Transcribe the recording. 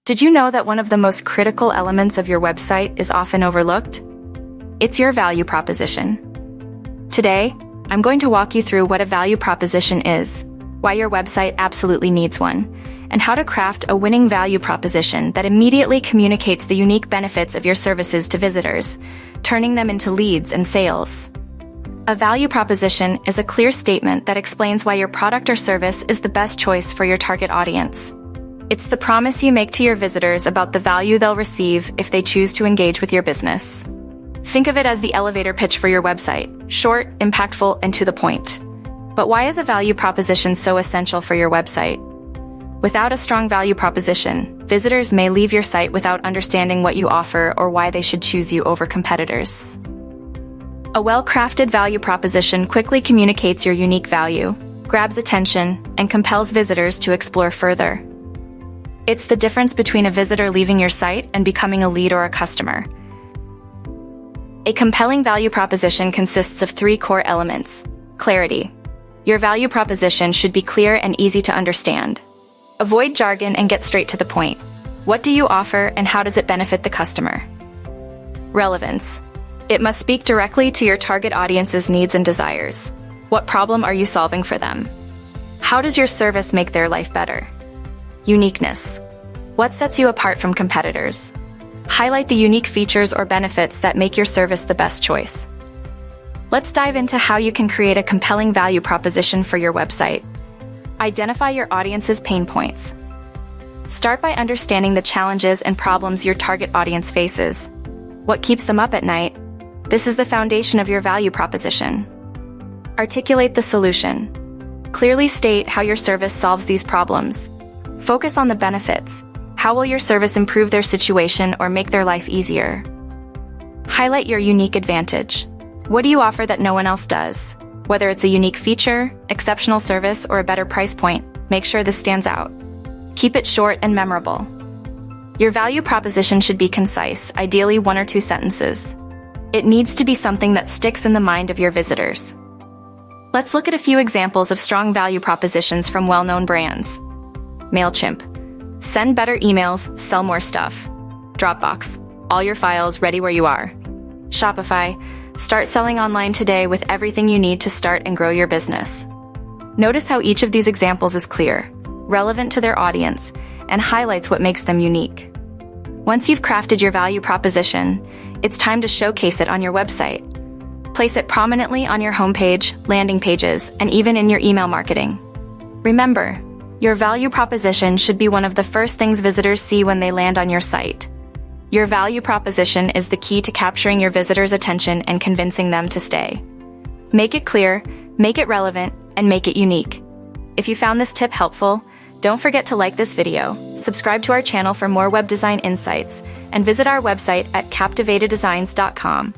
Did you know that one of the most critical elements of your website is often overlooked? It's your value proposition. Today, I'm going to walk you through what a value proposition is, why your website absolutely needs one, and how to craft a winning value proposition that immediately communicates the unique benefits of your services to visitors, turning them into leads and sales. A value proposition is a clear statement that explains why your product or service is the best choice for your target audience. It's the promise you make to your visitors about the value they'll receive if they choose to engage with your business. Think of it as the elevator pitch for your website, short, impactful, and to the point. But why is a value proposition so essential for your website? Without a strong value proposition, visitors may leave your site without understanding what you offer or why they should choose you over competitors. A well-crafted value proposition quickly communicates your unique value, grabs attention, and compels visitors to explore further. It's the difference between a visitor leaving your site and becoming a lead or a customer. A compelling value proposition consists of 3 core elements. Clarity. Your value proposition should be clear and easy to understand. Avoid jargon and get straight to the point. What do you offer and how does it benefit the customer? Relevance. It must speak directly to your target audience's needs and desires. What problem are you solving for them? How does your service make their life better? Uniqueness. What sets you apart from competitors? Highlight the unique features or benefits that make your service the best choice. Let's dive into how you can create a compelling value proposition for your website. Identify your audience's pain points. Start by understanding the challenges and problems your target audience faces. What keeps them up at night? This is the foundation of your value proposition. Articulate the solution. Clearly state how your service solves these problems. Focus on the benefits. How will your service improve their situation or make their life easier? Highlight your unique advantage. What do you offer that no one else does? Whether it's a unique feature, exceptional service, or a better price point, make sure this stands out. Keep it short and memorable. Your value proposition should be concise, ideally 1 or 2 sentences. It needs to be something that sticks in the mind of your visitors. Let's look at a few examples of strong value propositions from well-known brands. MailChimp. Send better emails, sell more stuff. Dropbox. All your files ready where you are. Shopify. Start selling online today with everything you need to start and grow your business. Notice how each of these examples is clear, relevant to their audience, and highlights what makes them unique. Once you've crafted your value proposition, it's time to showcase it on your website. Place it prominently on your homepage, landing pages, and even in your email marketing. Remember, your value proposition should be one of the first things visitors see when they land on your site. Your value proposition is the key to capturing your visitors' attention and convincing them to stay. Make it clear, make it relevant, and make it unique. If you found this tip helpful, don't forget to like this video, subscribe to our channel for more web design insights, and visit our website at captivateddesigns.com.